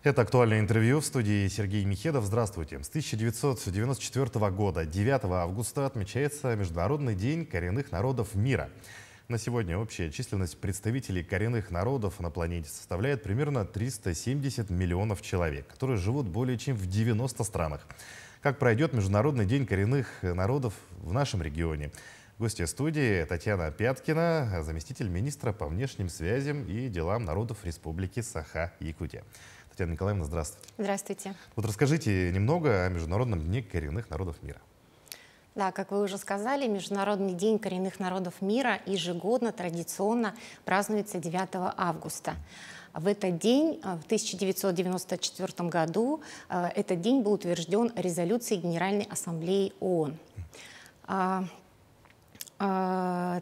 Это актуальное интервью в студии Сергей Михедов. Здравствуйте. С 1994 года, 9 августа, отмечается Международный день коренных народов мира. На сегодня общая численность представителей коренных народов на планете составляет примерно 370 миллионов человек, которые живут более чем в 90 странах. Как пройдет Международный день коренных народов в нашем регионе? Гостья студии Татьяна Пяткина, заместитель министра по внешним связям и делам народов Республики Саха-Якутия. Татьяна Николаевна, здравствуйте. Здравствуйте. Вот расскажите немного о Международном дне коренных народов мира. Да, как вы уже сказали, Международный день коренных народов мира ежегодно традиционно празднуется 9 августа. В этот день, в 1994 году, этот день был утвержден резолюцией Генеральной Ассамблеи ООН.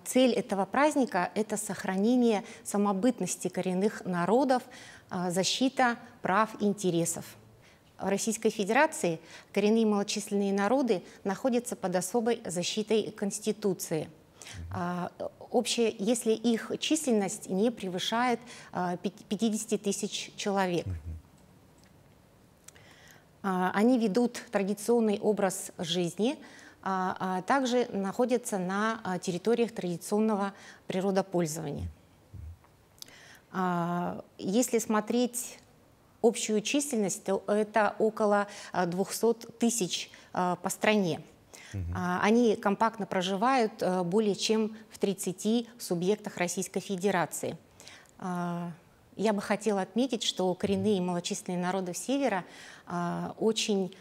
Цель этого праздника – это сохранение самобытности коренных народов, защита прав и интересов. В Российской Федерации коренные малочисленные народы находятся под особой защитой Конституции. Если их численность не превышает 50 тысяч человек. Они ведут традиционный образ жизни, а также находятся на территориях традиционного природопользования. Если смотреть общую численность, то это около 200 тысяч по стране. Они компактно проживают более чем в 30 субъектах Российской Федерации. Я бы хотела отметить, что коренные малочисленные народы Севера очень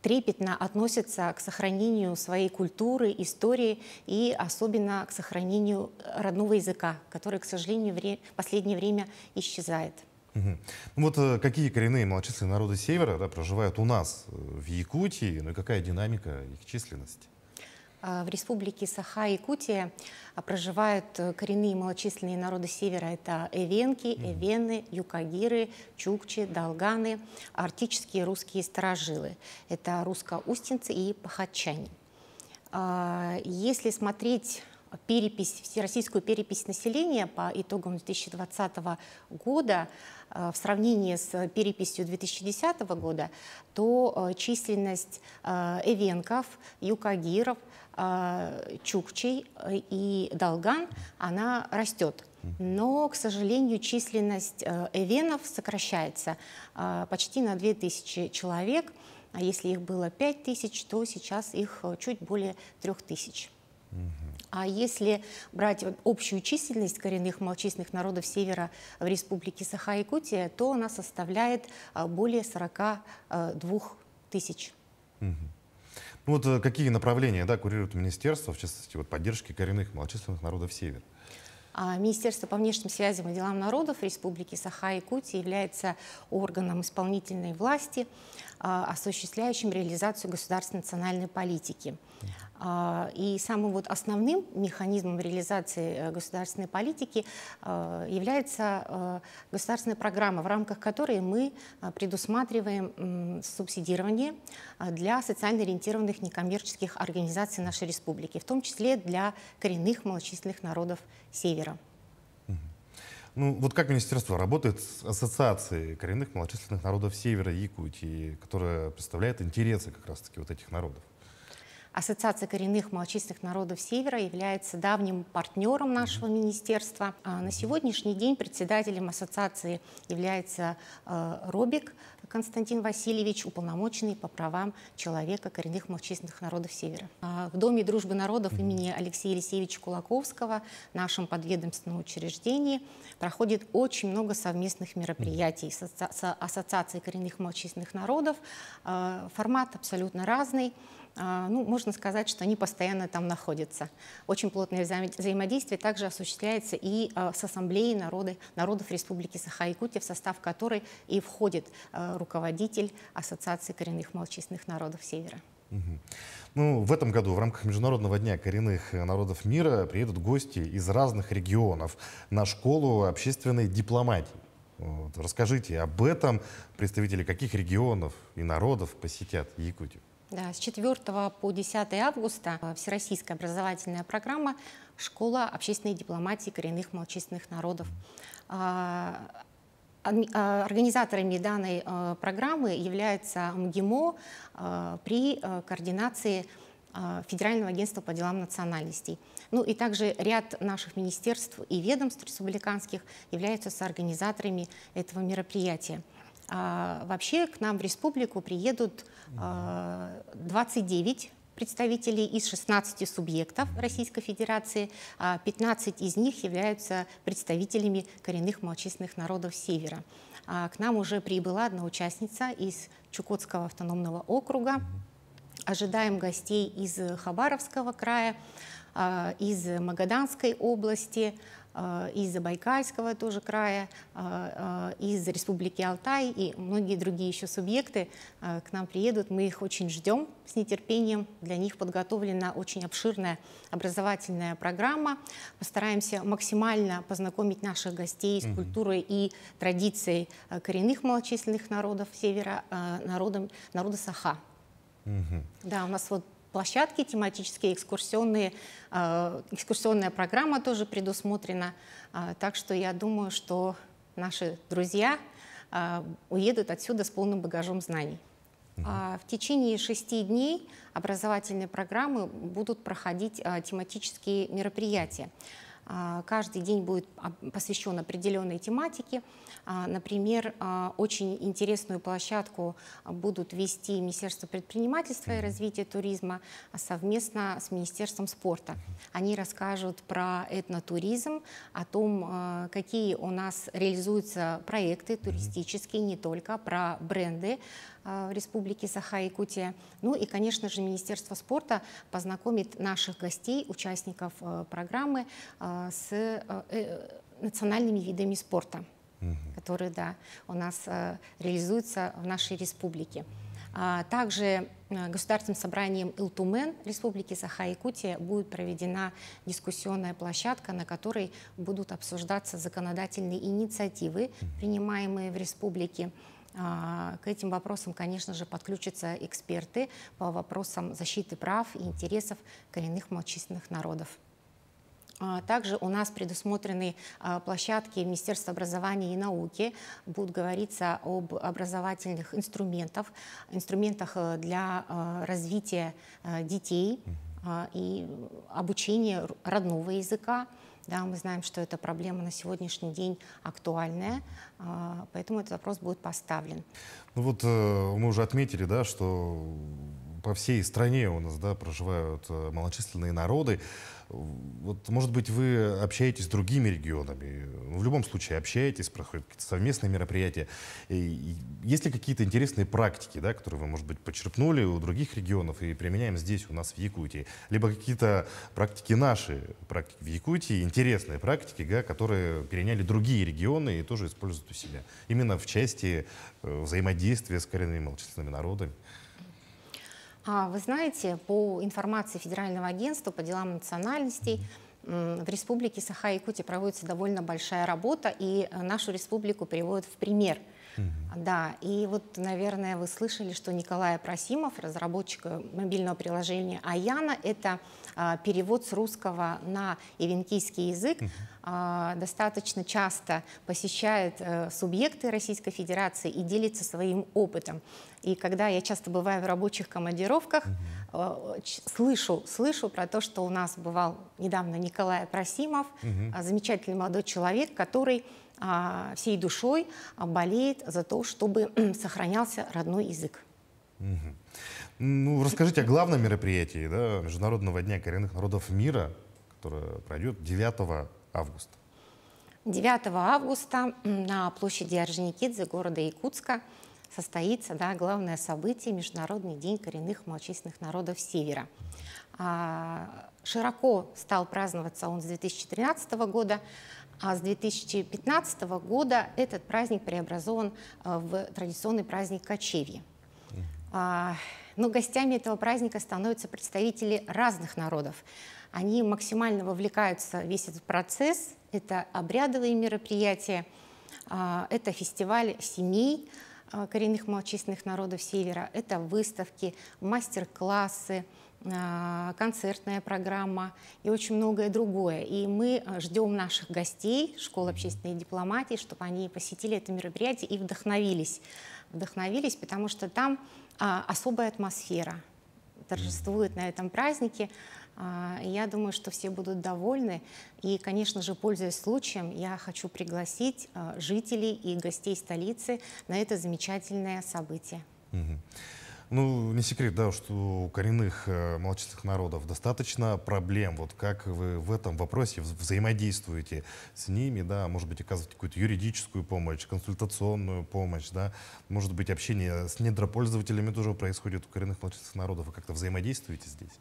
трепетно относятся к сохранению своей культуры, истории и особенно к сохранению родного языка, который, к сожалению, в последнее время исчезает. Вот какие коренные малочисленные народы Севера проживают у нас в Якутии, ну и какая динамика их численности? В Республике Саха-Якутия проживают коренные малочисленные народы Севера. Это эвенки, эвены, юкагиры, чукчи, долганы, арктические русские старожилы. Это русско-устинцы и пахотчане. Если смотреть всероссийскую перепись населения по итогам 2020 года в сравнении с переписью 2010 года, то численность эвенков, юкагиров, чукчей и долган, она растет. Но, к сожалению, численность эвенов сокращается почти на 2000 человек. А если их было 5000, то сейчас их чуть более 3000. А если брать общую численность коренных малочисленных народов Севера в Республике Саха-Якутия, то она составляет более 42 тысяч. Вот какие направления курирует министерство, в частности, поддержки коренных малочисленных народов Севера? Министерство по внешним связям и делам народов Республики Саха-Якутия является органом исполнительной власти, осуществляющим реализацию государственной национальной политики. И самым основным механизмом реализации государственной политики является государственная программа, в рамках которой мы предусматриваем субсидирование для социально ориентированных некоммерческих организаций нашей республики, в том числе для коренных малочисленных народов Севера. Ну, вот как министерство работает с ассоциацией коренных малочисленных народов Севера и Якутии, которая представляет интересы как раз-таки этих народов? Ассоциация коренных малочисленных народов Севера является давним партнером нашего министерства. На сегодняшний день председателем ассоциации является Робик Константин Васильевич, уполномоченный по правам человека коренных малочисленных народов Севера. В Доме дружбы народов имени Алексея Елисеевича Кулаковского, нашем подведомственном учреждении, проходит очень много совместных мероприятий с Ассоциацией коренных малочисленных народов. Формат абсолютно разный. Можно сказать, что они постоянно там находятся. Очень плотное взаимодействие также осуществляется и с Ассамблеей народов Республики Саха-Якутия, в состав которой и входит руководитель Ассоциации коренных малочисленных народов Севера. Ну, в этом году в рамках Международного дня коренных народов мира приедут гости из разных регионов на школу общественной дипломатии. Расскажите об этом. Представители каких регионов и народов посетят Якутию? Да, с 4 по 10 августа всероссийская образовательная программа «Школа общественной дипломатии коренных малочисленных народов». Организаторами данной программы является МГИМО при координации Федерального агентства по делам национальностей. Ну и также ряд наших министерств и ведомств республиканских являются соорганизаторами этого мероприятия. Вообще к нам в республику приедут 29 представителей из 16 субъектов Российской Федерации, 15 из них являются представителями коренных малочисленных народов Севера. К нам уже прибыла одна участница из Чукотского автономного округа. Ожидаем гостей из Хабаровского края, из Магаданской области, из Забайкальского тоже края, из Республики Алтай и многие другие еще субъекты к нам приедут. Мы их очень ждем с нетерпением. Для них подготовлена очень обширная образовательная программа. Постараемся максимально познакомить наших гостей с культурой и традицией коренных малочисленных народов Севера, народа Саха. Да, у нас вот площадки тематические, экскурсионная программа тоже предусмотрена. Так что я думаю, что наши друзья уедут отсюда с полным багажом знаний. В течение 6 дней образовательные программы будут проходить тематические мероприятия. Каждый день будет посвящен определенной тематике. Например, очень интересную площадку будут вести Министерство предпринимательства и развития туризма совместно с Министерством спорта. Они расскажут про этнотуризм, о том, какие у нас реализуются проекты туристические, не только, про бренды в Республике Саха-Якутия. Ну и, конечно же, Министерство спорта познакомит наших гостей, участников программы, с национальными видами спорта, которые, да, у нас реализуются в нашей республике. Также Государственным собранием Илтумен Республики Саха-Якутия будет проведена дискуссионная площадка, на которой будут обсуждаться законодательные инициативы, принимаемые в республике. К этим вопросам, конечно же, подключатся эксперты по вопросам защиты прав и интересов коренных малочисленных народов. Также у нас предусмотрены площадки Министерства образования и науки. Будут говориться об образовательных инструментах для развития детей и обучения родного языка. Да, мы знаем, что эта проблема на сегодняшний день актуальная, поэтому этот вопрос будет поставлен. Ну вот мы уже отметили, да, что по всей стране у нас, да, проживают малочисленные народы. Вот, может быть, вы общаетесь с другими регионами, в любом случае общаетесь, проходят какие-то совместные мероприятия. И есть ли какие-то интересные практики, да, которые вы, может быть, почерпнули у других регионов и применяем здесь у нас в Якутии? Либо какие-то практики наши, практики в Якутии, интересные практики, да, которые переняли другие регионы и тоже используют у себя. Именно в части взаимодействия с коренными малочисленными народами. Вы знаете, по информации Федерального агентства по делам национальностей, в Республике Саха-Якутия проводится довольно большая работа, и нашу республику приводят в пример. Да, и вот, наверное, вы слышали, что Николай Просимов, разработчик мобильного приложения Аяна, это перевод с русского на эвенкийский язык, достаточно часто посещает субъекты Российской Федерации и делится своим опытом. И когда я часто бываю в рабочих командировках, слышу про то, что у нас бывал недавно Николай Просимов, замечательный молодой человек, который всей душой болеет за то, чтобы сохранялся родной язык. Ну, расскажите о главном мероприятии, да, Международного дня коренных народов мира, которое пройдет 9 августа. 9 августа на площади Орджоникидзе города Якутска состоится, да, главное событие — Международный день коренных малочисленных народов Севера. Широко стал праздноваться он с 2013 года, а с 2015 года этот праздник преобразован в традиционный праздник кочевья. Но гостями этого праздника становятся представители разных народов. Они максимально вовлекаются в весь этот процесс. Это обрядовые мероприятия, это фестиваль семей коренных малочисленных народов Севера, это выставки, мастер-классы, концертная программа и очень многое другое. И мы ждем наших гостей школы общественной дипломатии, чтобы они посетили это мероприятие и вдохновились. Вдохновились, потому что там особая атмосфера торжествует на этом празднике. Я думаю, что все будут довольны. И, конечно же, пользуясь случаем, я хочу пригласить жителей и гостей столицы на это замечательное событие. Ну, не секрет, да, что у коренных малочисленных народов достаточно проблем. Вот как вы в этом вопросе взаимодействуете с ними, да, может быть, оказываете какую-то юридическую помощь, консультационную помощь, да, может быть, общение с недропользователями тоже происходит у коренных малочисленных народов. Вы как-то взаимодействуете здесь?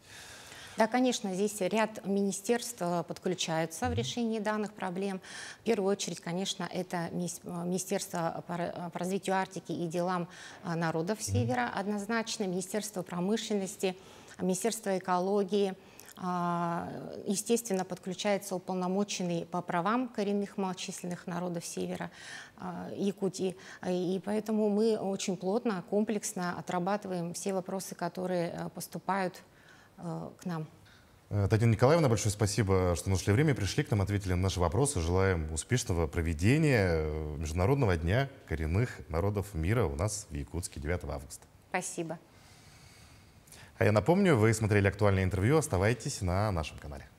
Да, конечно, здесь ряд министерств подключаются в решении данных проблем. В первую очередь, конечно, это Министерство по развитию Арктики и делам народов Севера, однозначно, Министерство промышленности, Министерство экологии. Естественно, подключается уполномоченный по правам коренных малочисленных народов Севера Якутии. И поэтому мы очень плотно, комплексно отрабатываем все вопросы, которые поступают к нам. Татьяна Николаевна, большое спасибо, что нашли время, пришли к нам, ответили на наши вопросы. Желаем успешного проведения Международного дня коренных народов мира у нас в Якутске 9 августа. Спасибо. А я напомню, вы смотрели актуальное интервью. Оставайтесь на нашем канале.